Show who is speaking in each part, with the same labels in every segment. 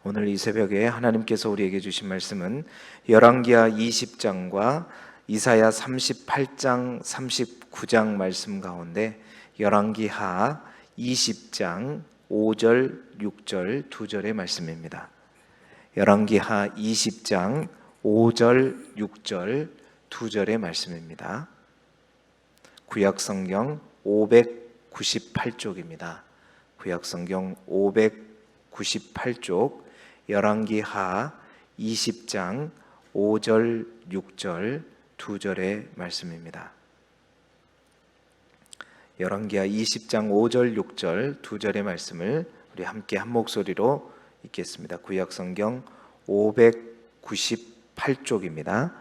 Speaker 1: 오늘 이 새벽에 하나님께서 우리에게 주신 말씀은 열왕기하 20장과 이사야 38장, 39장 말씀 가운데 열왕기하 20장 5절, 6절 두 절의 말씀입니다. 열왕기하 20장 5절, 6절 두 절의 말씀입니다. 구약성경 598쪽입니다. 구약성경 598쪽 열왕기하 20장 5절, 6절 두 절의 말씀입니다. 열왕기하 20장 5절, 6절 두 절의 말씀을 우리 함께 한 목소리로 읽겠습니다. 구약성경 598쪽입니다.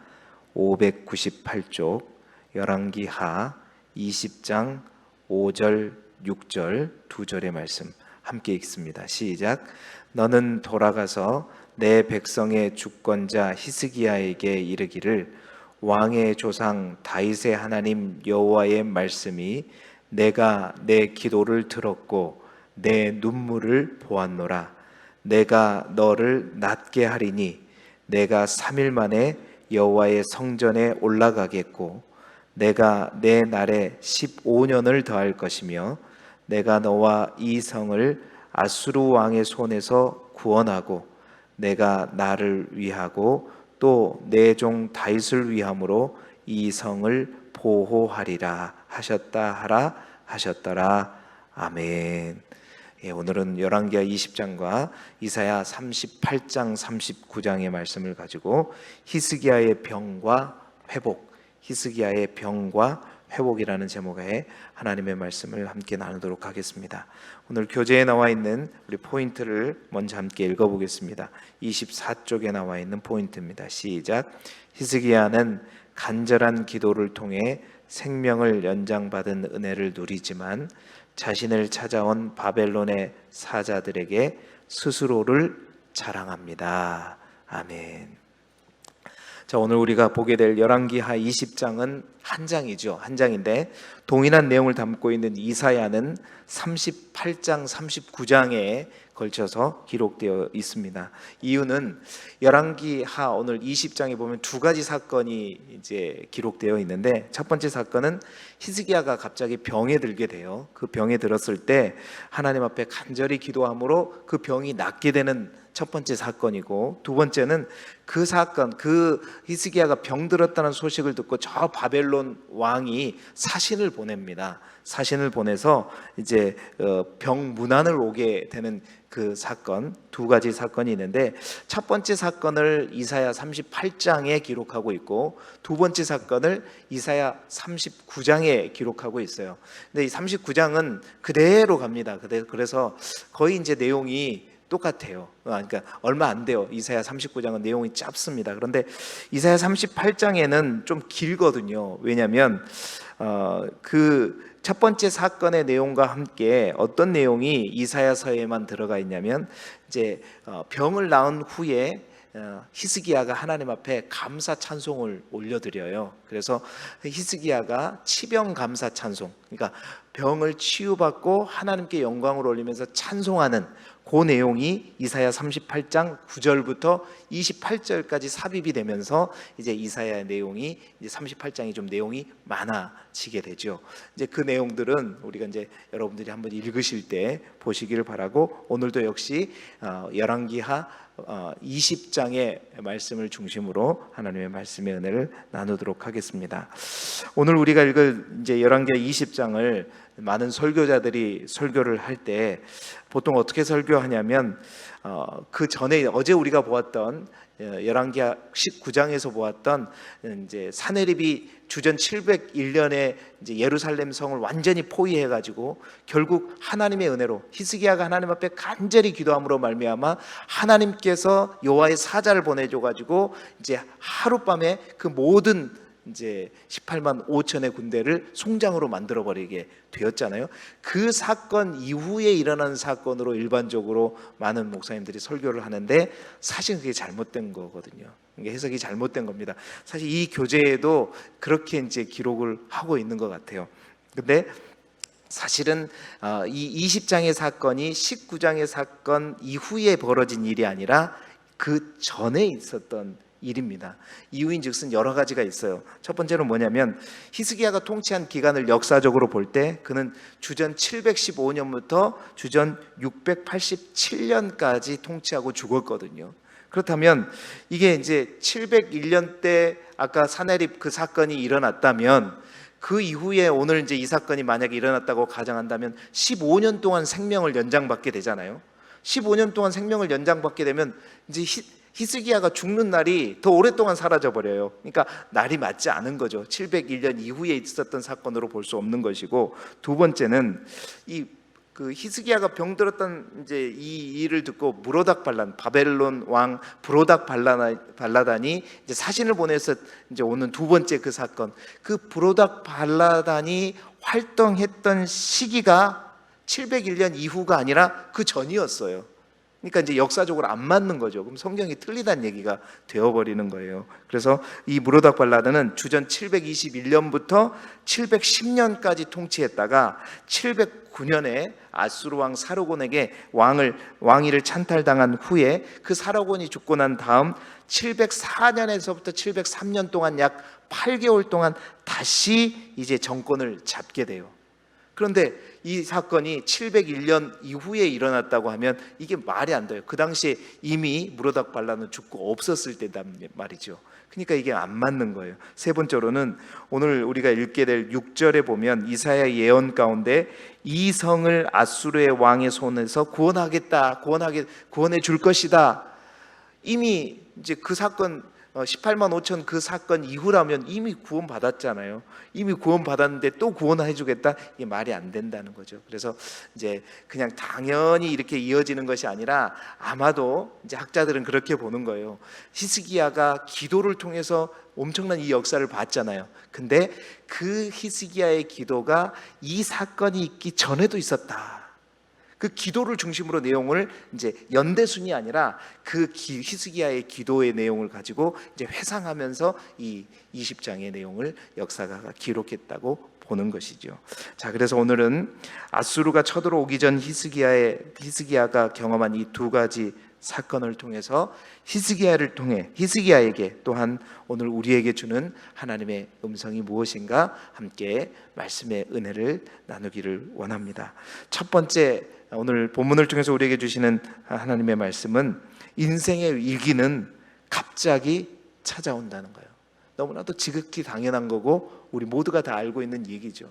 Speaker 1: 598쪽 열왕기하 20장 5절, 6절 두 절의 말씀 함께 읽습니다. 시작. 너는 돌아가서 내 백성의 주권자 히스기야에게 이르기를 왕의 조상 다윗의 하나님 여호와의 말씀이 내가 내 기도를 들었고 내 눈물을 보았노라. 내가 너를 낫게 하리니 내가 3일 만에 여호와의 성전에 올라가겠고 내가 내 날에 15년을 더할 것이며 내가 너와 이 성을 아수르 왕의 손에서 구원하고 내가 나를 위하고 또 내 종 다윗을 위함으로 이 성을 보호하리라 하셨다 하라 하셨더라. 아멘. 오늘은 열왕기하 20장과 이사야 38장 39장의 말씀을 가지고 히스기야의 병과 회복, 히스기야의 병과 회복이라는 제목의 하나님의 말씀을 함께 나누도록 하겠습니다. 오늘 교재에 나와 있는 우리 포인트를 먼저 함께 읽어보겠습니다. 24쪽에 나와 있는 포인트입니다. 시작. 히스기야는 간절한 기도를 통해 생명을 연장받은 은혜를 누리지만 자신을 찾아온 바벨론의 사자들에게 스스로를 자랑합니다. 아멘. 자, 오늘 우리가 보게 될 열왕기하 20장은 한 장이죠. 한 장인데 동일한 내용을 담고 있는 이사야는 38장, 39장에 걸쳐서 기록되어 있습니다. 이유는 열왕기하 오늘 20장에 보면 두 가지 사건이 이제 기록되어 있는데 첫 번째 사건은 히스기야가 갑자기 병에 들게 돼요. 그 병에 들었을 때 하나님 앞에 간절히 기도함으로 그 병이 낫게 되는 첫 번째 사건이고, 두 번째는 그 사건, 그 히스기야가 병들었다는 소식을 듣고 저 바벨론 왕이 사신을 보냅니다. 사신을 보내서 이제 병 문안을 오게 되는 그 사건, 두 가지 사건이 있는데 첫 번째 사건을 이사야 38장에 기록하고 있고 두 번째 사건을 이사야 39장에 기록하고 있어요. 근데 이 39장은 그대로 갑니다. 그래서 거의 이제 내용이 똑같아요. 그러니까 얼마 안 돼요. 이사야 39장은 내용이 짧습니다. 그런데 이사야 38장에는 좀 길거든요. 왜냐하면 그 첫 번째 사건의 내용과 함께 어떤 내용이 이사야서에만 들어가 있냐면 이제 병을 나은 후에 히스기야가 하나님 앞에 감사 찬송을 올려드려요. 그래서 히스기야가 치병 감사 찬송, 그러니까 병을 치유받고 하나님께 영광을 올리면서 찬송하는 그 내용이 이사야 38장 9절부터 28절까지 삽입이 되면서 이제 이사야의 내용이 이제 38장이 좀 내용이 많아지게 되죠. 이제 그 내용들은 우리가 이제 여러분들이 한번 읽으실 때 보시기를 바라고, 오늘도 역시 열왕기하 20장의 말씀을 중심으로 하나님의 말씀의 은혜를 나누도록 하겠습니다. 오늘 우리가 읽을 이제 열왕기하 20장을 많은 설교자들이 설교를 할 때 보통 어떻게 설교하냐면 그 전에 어제 우리가 보았던 열왕기하 19장에서 보았던 이제 사네립이 주전 701년에 이제 예루살렘 성을 완전히 포위해 가지고 결국 하나님의 은혜로 히스기야가 하나님 앞에 간절히 기도함으로 말미암아 하나님께서 여호와의 사자를 보내줘 가지고 이제 하룻밤에 그 모든 이제 18만 5천의 군대를 송장으로 만들어 버리게 되었잖아요. 그 사건 이후에 일어난 사건으로 일반적으로 많은 목사님들이 설교를 하는데 사실 그게 잘못된 거거든요. 이게 해석이 잘못된 겁니다. 사실 이 교재에도 그렇게 이제 기록을 하고 있는 것 같아요. 근데 사실은 이 20장의 사건이 19장의 사건 이후에 벌어진 일이 아니라 그 전에 있었던 일입니다. 이유인즉슨 여러 가지가 있어요. 첫 번째로 뭐냐면 히스기야가 통치한 기간을 역사적으로 볼 때 그는 주전 715년부터 주전 687년까지 통치하고 죽었거든요. 그렇다면 이게 이제 701년 때 아까 사내립 그 사건이 일어났다면 그 이후에 오늘 이제 이 사건이 만약에 일어났다고 가정한다면 15년 동안 생명을 연장받게 되잖아요. 15년 동안 생명을 연장받게 되면 이제 히스기야가 죽는 날이 더 오랫동안 사라져 버려요. 그러니까 날이 맞지 않은 거죠. 701년 이후에 있었던 사건으로 볼 수 없는 것이고, 두 번째는 그 히스기야가 병들었던 이제 이 일을 듣고 무로닥 발란, 바벨론 왕 브로닥 발라단이 이제 사신을 보내서 이제 오는 두 번째 그 사건, 그 브로닥 발라단이 활동했던 시기가 701년 이후가 아니라 그 전이었어요. 그러니까 이제 역사적으로 안 맞는 거죠. 그럼 성경이 틀리다는 얘기가 되어버리는 거예요. 그래서 이 무로닥 발라드는 주전 721년부터 710년까지 통치했다가 709년에 아수르 왕 사르곤에게 왕위를 찬탈당한 후에 그 사르곤이 죽고 난 다음 704년에서부터 703년 동안 약 8개월 동안 다시 이제 정권을 잡게 돼요. 그런데 이 사건이 701년 이후에 일어났다고 하면 이게 말이 안 돼요. 그 당시에 이미 무로닥 발라는 죽고 없었을 때단 말이죠. 그러니까 이게 안 맞는 거예요. 세 번째로는 오늘 우리가 읽게 될 6절에 보면 이사야 예언 가운데 이 성을 아수르의 왕의 손에서 구원해 줄 것이다. 이미 이제 그 사건 18만 5천 그 사건 이후라면 이미 구원받았잖아요. 이미 구원받았는데 또 구원해 주겠다? 이게 말이 안 된다는 거죠. 그래서 이제 그냥 당연히 이렇게 이어지는 것이 아니라 아마도 이제 학자들은 그렇게 보는 거예요. 히스기야가 기도를 통해서 엄청난 이 역사를 봤잖아요. 근데 그 히스기야의 기도가 이 사건이 있기 전에도 있었다. 그 기도를 중심으로 내용을 이제 연대순이 아니라 그 히스기야의 기도의 내용을 가지고 이제 회상하면서 이 20장의 내용을 역사가가 기록했다고 보는 것이죠. 자, 그래서 오늘은 아수르가 쳐들어오기 전 히스기야가 경험한 이 두 가지 사건을 통해서 히스기야에게 또한 오늘 우리에게 주는 하나님의 음성이 무엇인가 함께 말씀의 은혜를 나누기를 원합니다. 첫 번째, 오늘 본문을 통해서 우리에게 주시는 하나님의 말씀은 인생의 위기는 갑자기 찾아온다는 거예요. 너무나도 지극히 당연한 거고 우리 모두가 다 알고 있는 얘기죠.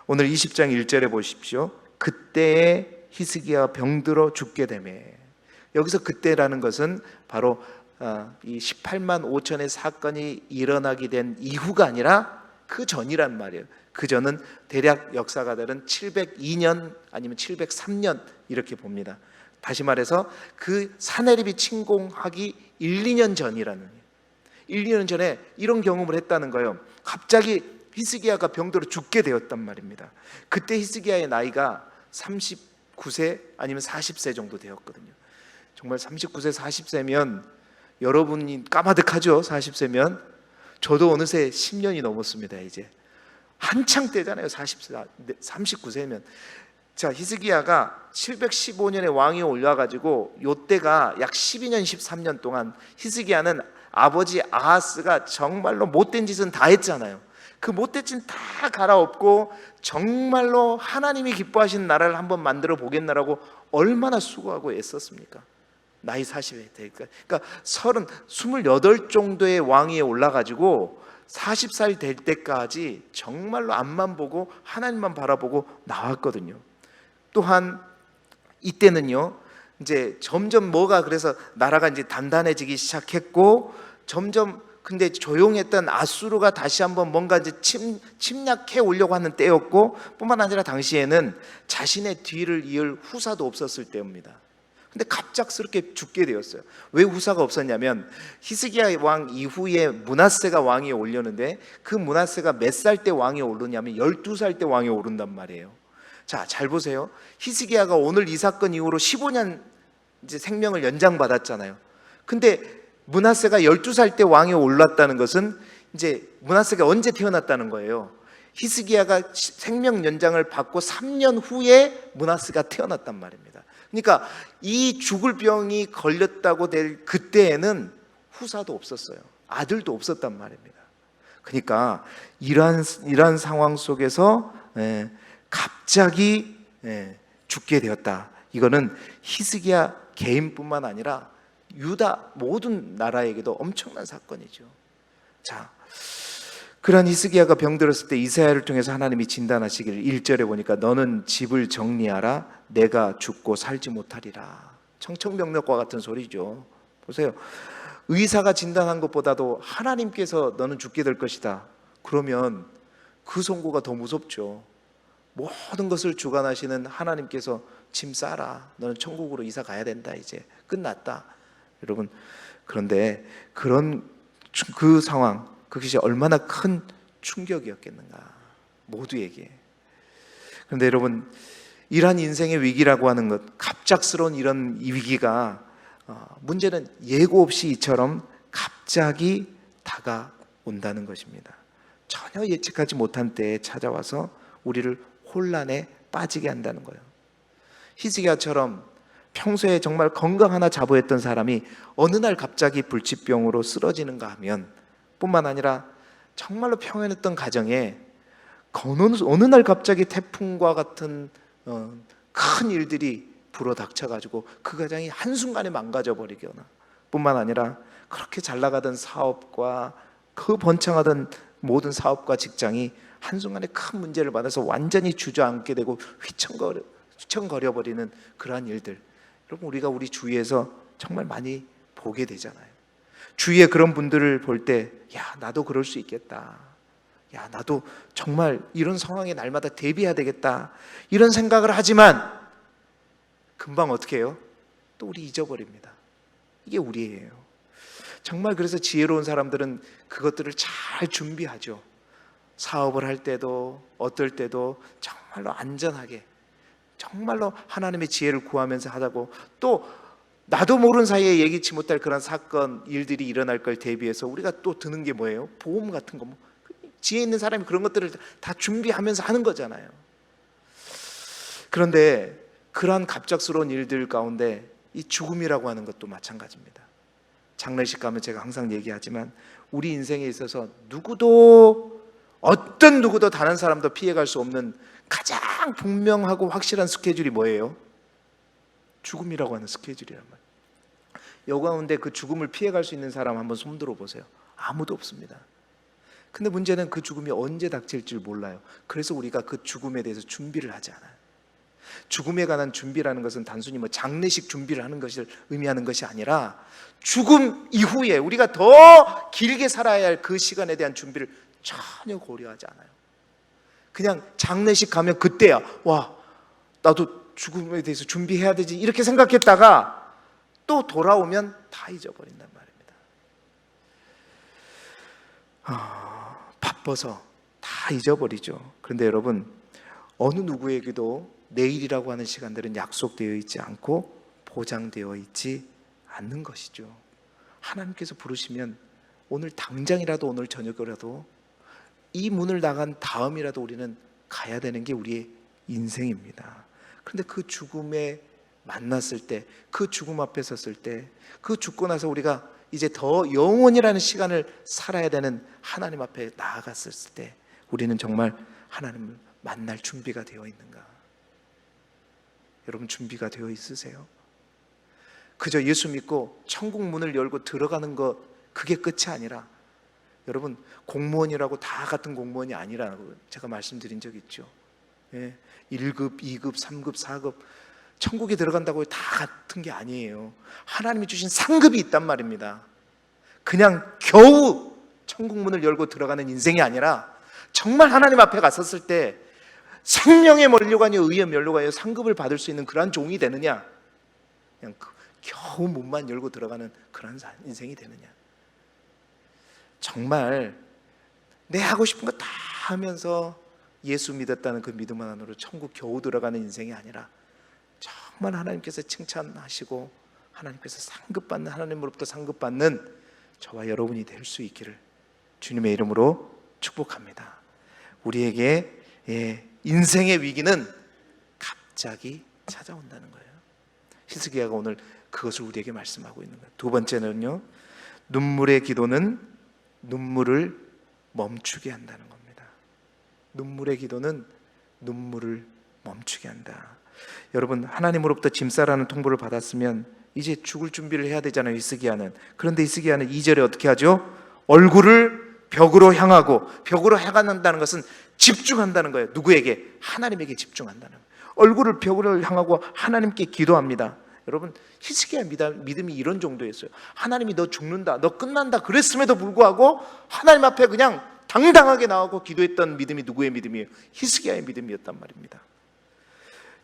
Speaker 1: 오늘 20장 1절에 보십시오. 그때에 히스기야가 병들어 죽게 되매. 여기서 그때라는 것은 바로 이 18만 5천의 사건이 일어나게 된 이후가 아니라 그 전이란 말이에요. 그 전은 대략 역사가들은 702년 아니면 703년 이렇게 봅니다. 다시 말해서 그 사내립이 침공하기 1, 2년 전이라는, 1, 2년 전에 이런 경험을 했다는 거예요. 갑자기 히스기야가 병들어 죽게 되었단 말입니다. 그때 히스기야의 나이가 39세 아니면 40세 정도 되었거든요. 정말 39세 40세면 여러분이 까마득하죠. 40세면 저도 어느새 10년이 넘었습니다. 이제 한창 때잖아요. 39세면. 자, 히스기야가 715년에 왕위에 올라가지고 요때가 약 12년 13년 동안 히스기야는 아버지 아하스가 정말로 못된 짓은 다 했잖아요. 그 못된 짓 다 갈아엎고 정말로 하나님이 기뻐하시는 나라를 한번 만들어 보겠나라고 얼마나 수고하고 애썼습니까? 나이 40에 되니까. 그러니까 28 정도의 왕위에 올라가지고 40살 될 때까지 정말로 앞만 보고 하나님만 바라보고 나왔거든요. 또한 이때는요, 이제 점점 그래서 나라가 이제 단단해지기 시작했고, 점점 근데 조용했던 아수르가 다시 한번 뭔가 이제 침략해 오려고 하는 때였고, 뿐만 아니라 당시에는 자신의 뒤를 이을 후사도 없었을 때입니다. 근데 갑작스럽게 죽게 되었어요. 왜 후사가 없었냐면 히스기야 왕 이후에 므낫세가 왕위에 올렸는데 그 므낫세가 몇 살 때 왕위에 오르냐면 12살 때 왕위에 오른단 말이에요. 자, 잘 보세요. 히스기야가 오늘 이 사건 이후로 15년 이제 생명을 연장받았잖아요. 근데 므낫세가 12살 때 왕위에 올랐다는 것은 이제 므낫세가 언제 태어났다는 거예요. 히스기야가 생명 연장을 받고 3년 후에 므낫세가 태어났단 말입니다. 그러니까 이 죽을 병이 걸렸다고 될 그때에는 후사도 없었어요. 아들도 없었단 말입니다. 그러니까 이러한 상황 속에서 갑자기 죽게 되었다. 이거는 히스기야 개인뿐만 아니라 유다 모든 나라에게도 엄청난 사건이죠. 자, 그런 히스기야가 병들었을 때 이사야를 통해서 하나님이 진단하시기를 1절에 보니까 너는 집을 정리하라 내가 죽고 살지 못하리라. 청천벽력과 같은 소리죠. 보세요. 의사가 진단한 것보다도 하나님께서 너는 죽게 될 것이다. 그러면 그 선고가 더 무섭죠. 모든 것을 주관하시는 하나님께서 짐 싸라. 너는 천국으로 이사 가야 된다. 이제 끝났다. 여러분, 그런데 그 상황, 그것이 얼마나 큰 충격이었겠는가, 모두에게. 그런데 여러분, 이러한 인생의 위기라고 하는 것, 갑작스러운 이런 이 위기가 문제는 예고 없이 이처럼 갑자기 다가온다는 것입니다. 전혀 예측하지 못한 때에 찾아와서 우리를 혼란에 빠지게 한다는 거예요. 히스기야처럼 평소에 정말 건강 하나 자부했던 사람이 어느 날 갑자기 불치병으로 쓰러지는가 하면, 뿐만 아니라 정말로 평안했던 가정에 어느 날 갑자기 태풍과 같은 큰 일들이 불어닥쳐가지고 그 가정이 한순간에 망가져 버리거나, 뿐만 아니라 그렇게 잘 나가던 사업과 그 번창하던 모든 사업과 직장이 한순간에 큰 문제를 받아서 완전히 주저앉게 되고 휘청거려 버리는 그러한 일들, 여러분, 우리가 우리 주위에서 정말 많이 보게 되잖아요. 주위에 그런 분들을 볼 때, 야, 나도 그럴 수 있겠다. 야, 나도 정말 이런 상황에 날마다 대비해야 되겠다. 이런 생각을 하지만 금방 어떻게 해요? 또 우리 잊어버립니다. 이게 우리예요. 정말 그래서 지혜로운 사람들은 그것들을 잘 준비하죠. 사업을 할 때도 어떨 때도 정말로 안전하게, 정말로 하나님의 지혜를 구하면서 하자고, 또 나도 모르는 사이에 예기치 못할 그런 사건, 일들이 일어날 걸 대비해서 우리가 또 드는 게 뭐예요? 보험 같은 거. 지혜 있는 사람이 그런 것들을 다 준비하면서 하는 거잖아요. 그런데 그러한 갑작스러운 일들 가운데 이 죽음이라고 하는 것도 마찬가지입니다. 장례식 가면 제가 항상 얘기하지만 우리 인생에 있어서 어떤 누구도 다른 사람도 피해갈 수 없는 가장 분명하고 확실한 스케줄이 뭐예요? 죽음이라고 하는 스케줄이란 말이에요. 여 가운데 그 죽음을 피해갈 수 있는 사람 한번 손들어 보세요. 아무도 없습니다. 근데 문제는 그 죽음이 언제 닥칠 줄 몰라요. 그래서 우리가 그 죽음에 대해서 준비를 하지 않아요. 죽음에 관한 준비라는 것은 단순히 장례식 준비를 하는 것을 의미하는 것이 아니라 죽음 이후에 우리가 더 길게 살아야 할 그 시간에 대한 준비를 전혀 고려하지 않아요. 그냥 장례식 가면 그때야, 와, 나도 죽음에 대해서 준비해야 되지, 이렇게 생각했다가 또 돌아오면 다 잊어버린단 말입니다. 바빠서 다 잊어버리죠. 그런데 여러분, 어느 누구에게도 내일이라고 하는 시간들은 약속되어 있지 않고 보장되어 있지 않는 것이죠. 하나님께서 부르시면 오늘 당장이라도, 오늘 저녁이라도, 이 문을 나간 다음이라도 우리는 가야 되는 게 우리의 인생입니다. 그런데 그 죽음에 만났을 때, 그 죽음 앞에 섰을 때, 그 죽고 나서 우리가 이제 더 영원이라는 시간을 살아야 되는 하나님 앞에 나아갔을 때 우리는 정말 하나님을 만날 준비가 되어 있는가? 여러분, 준비가 되어 있으세요? 그저 예수 믿고 천국 문을 열고 들어가는 것, 그게 끝이 아니라, 여러분, 공무원이라고 다 같은 공무원이 아니라고 제가 말씀드린 적 있죠. 1급, 2급, 3급, 4급 천국에 들어간다고 다 같은 게 아니에요. 하나님이 주신 상급이 있단 말입니다. 그냥 겨우 천국 문을 열고 들어가는 인생이 아니라 정말 하나님 앞에 갔었을 때 생명의 면류관이요 의의 면류관이요 상급을 받을 수 있는 그러한 종이 되느냐, 그냥 겨우 문만 열고 들어가는 그런 인생이 되느냐. 정말 내 하고 싶은 거 다 하면서 예수 믿었다는 그 믿음 안으로 천국 겨우 들어가는 인생이 아니라 정말 하나님께서 칭찬하시고 하나님께서 상급받는, 하나님으로부터 상급받는 저와 여러분이 될 수 있기를 주님의 이름으로 축복합니다. 우리에게 인생의 위기는 갑자기 찾아온다는 거예요. 히스기야가 오늘 그것을 우리에게 말씀하고 있는 거예요. 두 번째는요, 눈물의 기도는 눈물을 멈추게 한다는 겁니다. 눈물의 기도는 눈물을 멈추게 한다. 여러분, 하나님으로부터 짐싸라는 통보를 받았으면 이제 죽을 준비를 해야 되잖아요, 히스기야는. 그런데 히스기야는 2절에 어떻게 하죠? 얼굴을 벽으로 향한다는 것은 집중한다는 거예요. 누구에게? 하나님에게 집중한다는 거예요. 얼굴을 벽으로 향하고 하나님께 기도합니다. 여러분, 히스기야 믿음이 이런 정도였어요. 하나님이 너 죽는다, 너 끝난다 그랬음에도 불구하고 하나님 앞에 그냥 당당하게 나오고 기도했던 믿음이 누구의 믿음이에요? 히스기야의 믿음이었단 말입니다.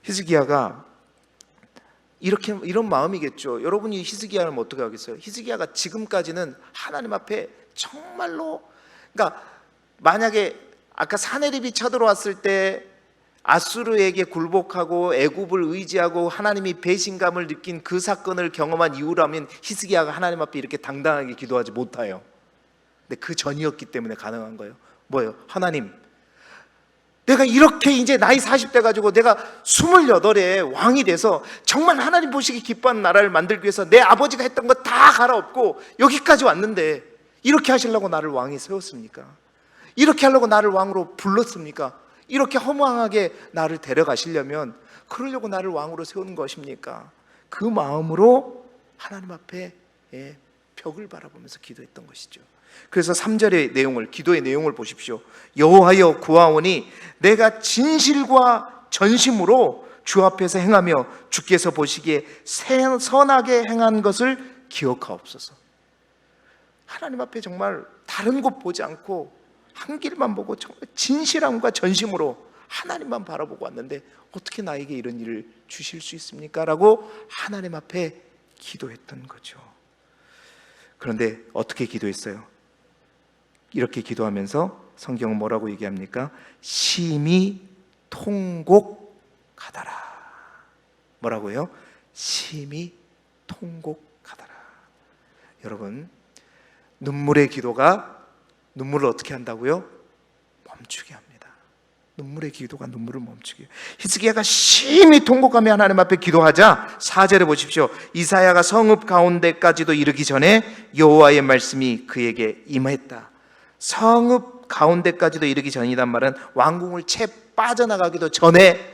Speaker 1: 히스기야가 이런 마음이겠죠. 여러분이 히스기야는 어떻게 하겠어요? 히스기야가 지금까지는 하나님 앞에 정말로, 그러니까 만약에 아까 사내립이 쳐들어왔을 때 아수르에게 굴복하고 애굽을 의지하고 하나님이 배신감을 느낀 그 사건을 경험한 이후라면 히스기야가 하나님 앞에 이렇게 당당하게 기도하지 못해요. 근데 그 전이었기 때문에 가능한 거예요. 뭐예요? 하나님, 내가 이렇게 이제 나이 40대 가지고 내가 28에 왕이 돼서 정말 하나님 보시기 기뻐하는 나라를 만들기 위해서 내 아버지가 했던 거 다 갈아엎고 여기까지 왔는데 이렇게 하시려고 나를 왕이 세웠습니까? 이렇게 하려고 나를 왕으로 불렀습니까? 이렇게 허무하게 나를 데려가시려면 그러려고 나를 왕으로 세우는 것입니까? 그 마음으로 하나님 앞에 벽을 바라보면서 기도했던 것이죠. 그래서 3절의 내용을, 기도의 내용을 보십시오. 여호와여 구하오니 내가 진실과 전심으로 주 앞에서 행하며 주께서 보시기에 선하게 행한 것을 기억하옵소서. 하나님 앞에 정말 다른 곳 보지 않고 한 길만 보고 정말 진실함과 전심으로 하나님만 바라보고 왔는데 어떻게 나에게 이런 일을 주실 수 있습니까? 라고 하나님 앞에 기도했던 거죠. 그런데 어떻게 기도했어요? 이렇게 기도하면서 성경은 뭐라고 얘기합니까? 심히 통곡하더라. 뭐라고요? 심히 통곡하더라. 여러분, 눈물의 기도가 눈물을 어떻게 한다고요? 멈추게 합니다. 눈물의 기도가 눈물을 멈추게. 히스기야가 심히 통곡하며 하나님 앞에 기도하자 4절에 보십시오. 이사야가 성읍 가운데까지도 이르기 전에 여호와의 말씀이 그에게 임했다. 성읍 가운데까지도 이르기 전이란 말은 왕궁을 채 빠져나가기도 전에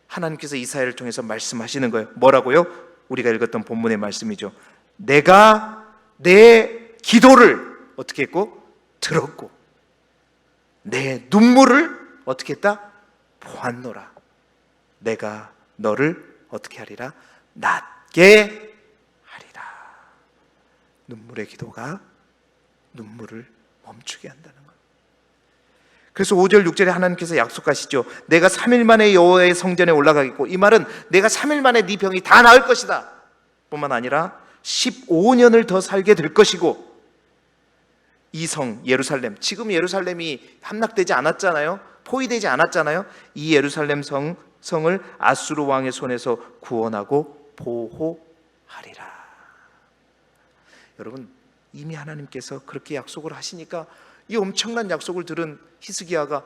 Speaker 1: 하나님께서 이사야를 통해서 말씀하시는 거예요. 뭐라고요? 우리가 읽었던 본문의 말씀이죠. 내가 내 기도를 어떻게 했고? 들었고 내 눈물을 어떻게 했다? 보았노라. 내가 너를 어떻게 하리라? 낫게 하리라. 눈물의 기도가 눈물을 멈추게 한다는 것. 그래서 5절 6절에 하나님께서 약속하시죠. 내가 3일 만에 여호와의 성전에 올라가겠고, 이 말은 내가 3일 만에 네 병이 다 나을 것이다 뿐만 아니라 15년을 더 살게 될 것이고, 이 성 예루살렘, 지금 예루살렘이 함락되지 않았잖아요. 포위되지 않았잖아요. 이 예루살렘 성을 아수르 왕의 손에서 구원하고 보호하리라. 여러분, 이미 하나님께서 그렇게 약속을 하시니까 이 엄청난 약속을 들은 히스기야가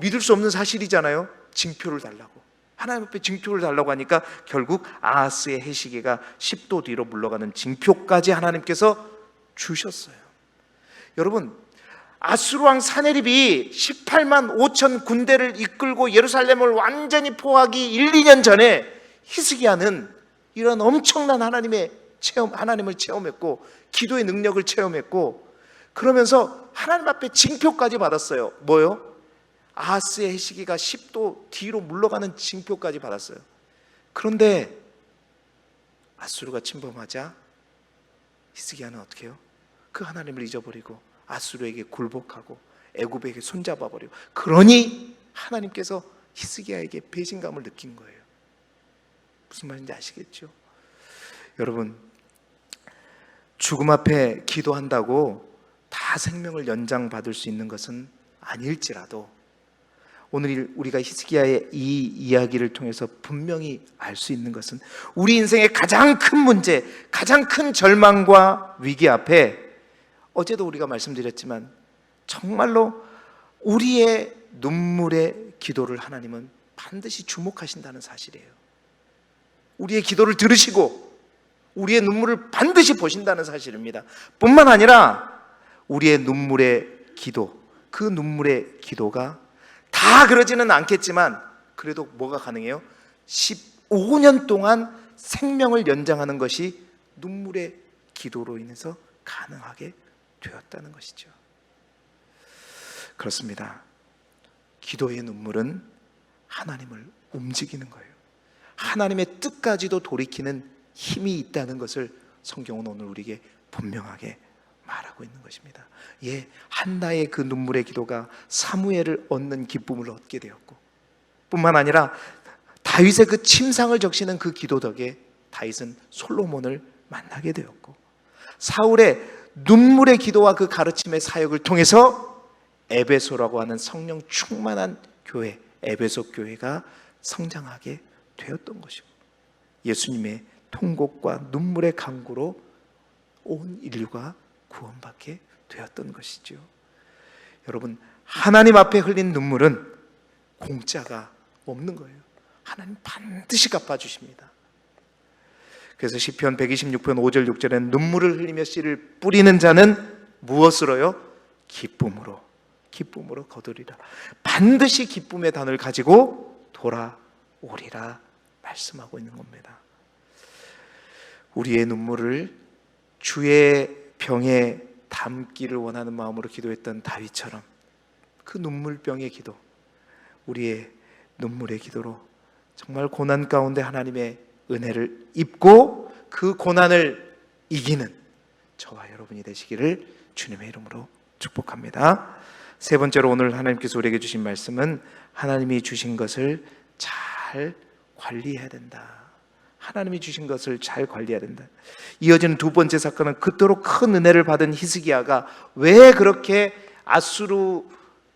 Speaker 1: 믿을 수 없는 사실이잖아요. 징표를 달라고, 하나님 앞에 징표를 달라고 하니까 결국 아하스의 해시계가 10도 뒤로 물러가는 징표까지 하나님께서 주셨어요. 여러분, 아수르 왕 사네립이 18만 5천 군대를 이끌고 예루살렘을 완전히 포하기 1, 2년 전에 히스기야는 이런 엄청난 하나님을 체험했고 기도의 능력을 체험했고, 그러면서 하나님 앞에 징표까지 받았어요. 뭐요? 아하스의 해시기가 10도 뒤로 물러가는 징표까지 받았어요. 그런데 아수르가 침범하자 히스기야는 어떻게 해요? 그 하나님을 잊어버리고 아수르에게 굴복하고 애굽에게 손잡아버리고, 그러니 하나님께서 히스기야에게 배신감을 느낀 거예요. 무슨 말인지 아시겠죠? 여러분, 죽음 앞에 기도한다고 다 생명을 연장받을 수 있는 것은 아닐지라도 오늘 우리가 히스기야의 이 이야기를 통해서 분명히 알 수 있는 것은 우리 인생의 가장 큰 문제, 가장 큰 절망과 위기 앞에, 어제도 우리가 말씀드렸지만 정말로 우리의 눈물의 기도를 하나님은 반드시 주목하신다는 사실이에요. 우리의 기도를 들으시고 우리의 눈물을 반드시 보신다는 사실입니다. 뿐만 아니라 우리의 눈물의 기도, 그 눈물의 기도가 다 그러지는 않겠지만 그래도 뭐가 가능해요? 15년 동안 생명을 연장하는 것이 눈물의 기도로 인해서 가능하게 되었다는 것이죠. 그렇습니다. 기도의 눈물은 하나님을 움직이는 거예요. 하나님의 뜻까지도 돌이키는 힘이 있다는 것을 성경은 오늘 우리에게 분명하게 말하고 있는 것입니다. 예, 한나의 그 눈물의 기도가 사무엘을 얻는 기쁨을 얻게 되었고, 뿐만 아니라 다윗의 그 침상을 적시는 그 기도 덕에 다윗은 솔로몬을 만나게 되었고, 사울의 눈물의 기도와 그 가르침의 사역을 통해서 에베소라고 하는 성령 충만한 교회, 에베소 교회가 성장하게 되었던 것이고, 예수님의 통곡과 눈물의 강구로 온 인류가 구원받게 되었던 것이죠. 여러분, 하나님 앞에 흘린 눈물은 공짜가 없는 거예요. 하나님 반드시 갚아주십니다. 그래서 시편 126편 5절 6절에는 눈물을 흘리며 씨를 뿌리는 자는 무엇으로요? 기쁨으로 거두리라. 반드시 기쁨의 단을 가지고 돌아오리라 말씀하고 있는 겁니다. 우리의 눈물을 주의 병에 담기를 원하는 마음으로 기도했던 다윗처럼 그 눈물병의 기도, 우리의 눈물의 기도로 정말 고난 가운데 하나님의 은혜를 입고 그 고난을 이기는 저와 여러분이 되시기를 주님의 이름으로 축복합니다. 세 번째로 오늘 하나님께서 우리에게 주신 말씀은 하나님이 주신 것을 잘 관리해야 된다. 하나님이 주신 것을 잘 관리해야 된다. 이어지는 두 번째 사건은 그토록 큰 은혜를 받은 히스기야가 왜 그렇게 아수르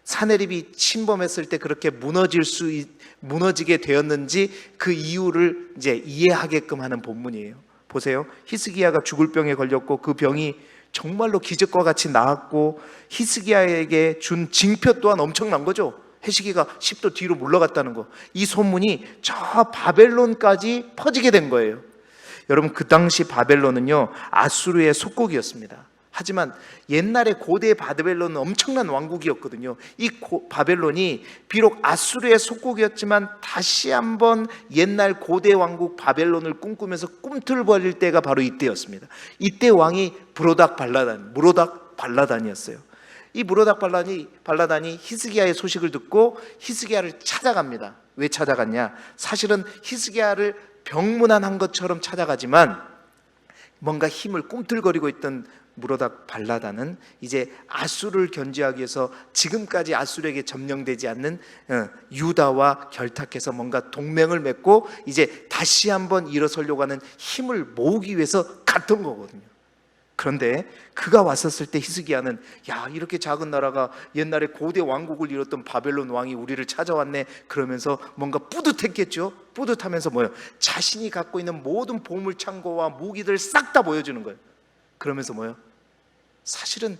Speaker 1: 사내립이 침범했을 때 그렇게 무너지게 되었는지 그 이유를 이제 이해하게끔 하는 본문이에요. 보세요. 히스기야가 죽을 병에 걸렸고 그 병이 정말로 기적과 같이 나았고 히스기야에게 준 징표 또한 엄청난 거죠. 해시기가 10도 뒤로 물러갔다는 거. 이 소문이 저 바벨론까지 퍼지게 된 거예요. 여러분, 그 당시 바벨론은요 아수르의 속국이었습니다. 하지만 옛날에 고대 바벨론은 엄청난 왕국이었거든요. 이 바벨론이 비록 아수르의 속국이었지만 다시 한번 옛날 고대 왕국 바벨론을 꿈꾸면서 꿈틀거릴 때가 바로 이때였습니다. 이때 왕이 무로닥 발라단이었어요. 이 무로닥 발라단이 히스기야의 소식을 듣고 히스기야를 찾아갑니다. 왜 찾아갔냐? 사실은 히스기야를 병문안한 것처럼 찾아가지만 뭔가 힘을 꿈틀거리고 있던 무로닥 발라단은 이제 아수르를 견제하기 위해서 지금까지 아수르에게 점령되지 않는 유다와 결탁해서 뭔가 동맹을 맺고 이제 다시 한번 일어서려고 하는 힘을 모으기 위해서 갔던 거거든요. 그런데 그가 왔었을 때 히스기야는 야, 이렇게 작은 나라가 옛날에 고대 왕국을 이뤘던 바벨론 왕이 우리를 찾아왔네 그러면서 뭔가 뿌듯했겠죠. 뿌듯하면서 뭐예요? 자신이 갖고 있는 모든 보물창고와 무기들 싹 다 보여주는 거예요. 그러면서 뭐예요? 사실은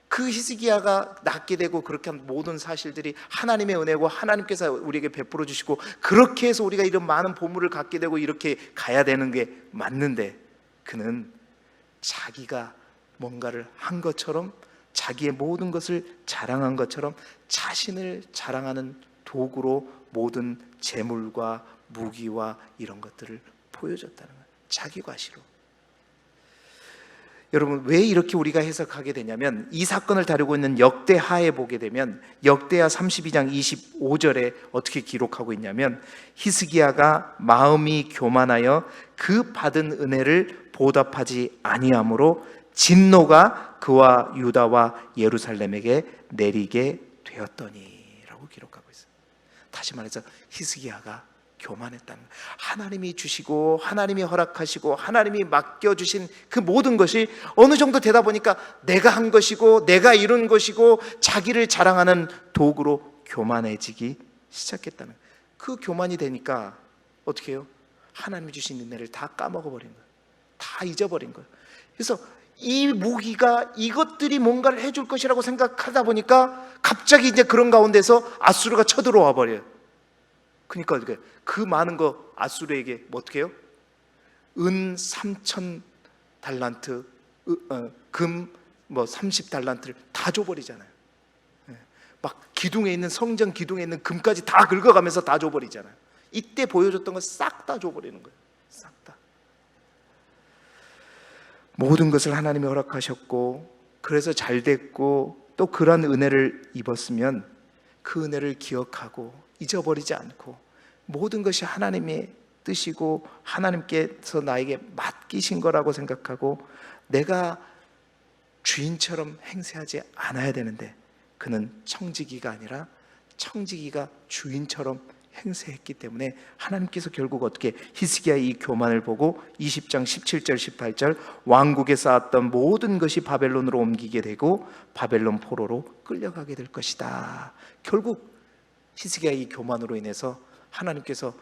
Speaker 1: 그 히스기야가 낳게 되고 그렇게 한 모든 사실들이 하나님의 은혜고 하나님께서 우리에게 베풀어 주시고 그렇게 해서 우리가 이런 많은 보물을 갖게 되고 이렇게 가야 되는 게 맞는데, 그는 자기가 뭔가를 한 것처럼, 자기의 모든 것을 자랑한 것처럼 자신을 자랑하는 도구로 모든 재물과 무기와 이런 것들을 보여줬다는 거예요. 자기 과시로. 여러분, 왜 이렇게 우리가 해석하게 되냐면 이 사건을 다루고 있는 역대하에 보게 되면 역대하 32장 25절에 어떻게 기록하고 있냐면 히스기야가 마음이 교만하여 그 받은 은혜를 보답하지 아니하므로 진노가 그와 유다와 예루살렘에게 내리게 되었더니 라고 기록하고 있어요. 다시 말해서 히스기야가 교만했다는 거예요. 하나님이 주시고 하나님이 허락하시고 하나님이 맡겨주신 그 모든 것이 어느 정도 되다 보니까 내가 한 것이고 내가 이룬 것이고 자기를 자랑하는 도구로 교만해지기 시작했다는 거예요. 그 교만이 되니까 어떻게 해요? 하나님이 주신 은혜를 다 까먹어버린 거예요. 다 잊어버린 거예요. 그래서 이 무기가 이것들이 뭔가를 해줄 것이라고 생각하다 보니까 갑자기 이제 그런 가운데서 아수르가 쳐들어와 버려요. 그러니까 그 많은 거 아수르에게 뭐 어떻게 해요? 은 3,000 달란트, 금 뭐 30달란트를 다 줘버리잖아요. 막 기둥에 있는, 성전 기둥에 있는 금까지 다 긁어가면서 다 줘버리잖아요. 이때 보여줬던 거 싹 다 줘버리는 거예요. 싹 다. 모든 것을 하나님이 허락하셨고, 그래서 잘 됐고, 또 그런 은혜를 입었으면 그 은혜를 기억하고 잊어버리지 않고, 모든 것이 하나님의 뜻이고 하나님께서 나에게 맡기신 거라고 생각하고 내가 주인처럼 행세하지 않아야 되는데, 그는 청지기가 아니라 청지기가 주인처럼 행세했기 때문에 하나님께서 결국 어떻게, 히스기야의 이 교만을 보고 20장 17절 18절 왕국에 쌓았던 모든 것이 바벨론으로 옮기게 되고 바벨론 포로로 끌려가게 될 것이다. 결국 히스기야의 이 교만으로 인해서 하나님께서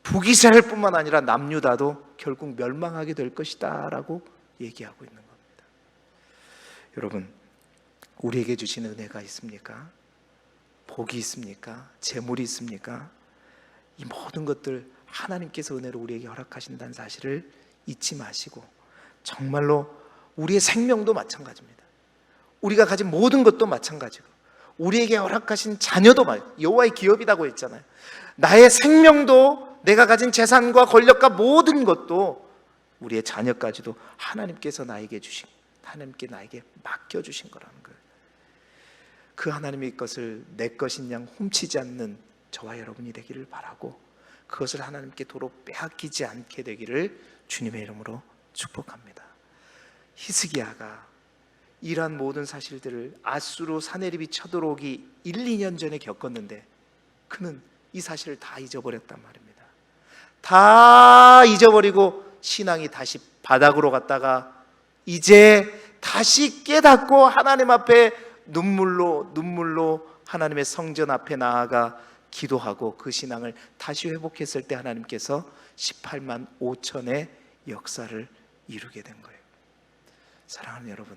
Speaker 1: 북이스라엘 뿐만 아니라 남유다도 결국 멸망하게 될 것이다 라고 얘기하고 있는 겁니다. 여러분, 우리에게 주신 은혜가 있습니까? 복이 있습니까? 재물이 있습니까? 이 모든 것들 하나님께서 은혜로 우리에게 허락하신다는 사실을 잊지 마시고, 정말로 우리의 생명도 마찬가지입니다. 우리가 가진 모든 것도 마찬가지고, 우리에게 허락하신 자녀도 여호와의 기업이라고 했잖아요. 나의 생명도, 내가 가진 재산과 권력과 모든 것도, 우리의 자녀까지도 하나님께서 나에게 주신, 하나님께 나에게 맡겨주신 거라는 거예요. 그 하나님의 것을 내 것인 양 훔치지 않는 저와 여러분이 되기를 바라고, 그것을 하나님께 도로 빼앗기지 않게 되기를 주님의 이름으로 축복합니다. 히스기야가 이러한 모든 사실들을 아수르 사네립이 쳐들어오기 1, 2년 전에 겪었는데 그는 이 사실을 다 잊어버렸단 말입니다. 다 잊어버리고 신앙이 다시 바닥으로 갔다가 이제 다시 깨닫고 하나님 앞에 눈물로 하나님의 성전 앞에 나아가 기도하고 그 신앙을 다시 회복했을 때 하나님께서 18만 5천의 역사를 이루게 된 거예요. 사랑하는 여러분,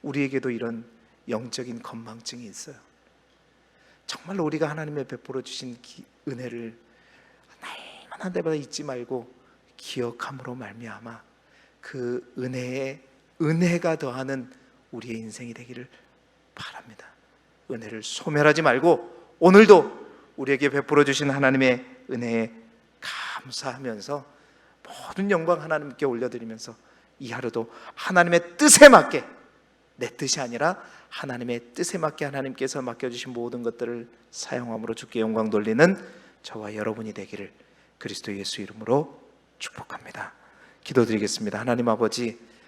Speaker 1: 우리에게도 이런 영적인 건망증이 있어요. 정말로 우리가 하나님의 베풀어 주신 은혜를 날마다 때마다 잊지 말고 기억함으로 말미암아 그 은혜가 더하는 우리의 인생이 되기를 바랍니다. 은혜를 소멸하지 말고 오늘도 우리에게 베풀어 주신 하나님의 은혜에 감사하면서 모든 영광 하나님께 올려드리면서 이 하루도 하나님의 뜻에 맞게, 내 뜻이 아니라 하나님의 뜻에 맞게 하나님께서 맡겨주신 모든 것들을 사용함으로 주께 영광 돌리는 저와 여러분이 되기를 그리스도 예수 이름으로 축복합니다. 기도드리겠습니다. 하나님 아버지,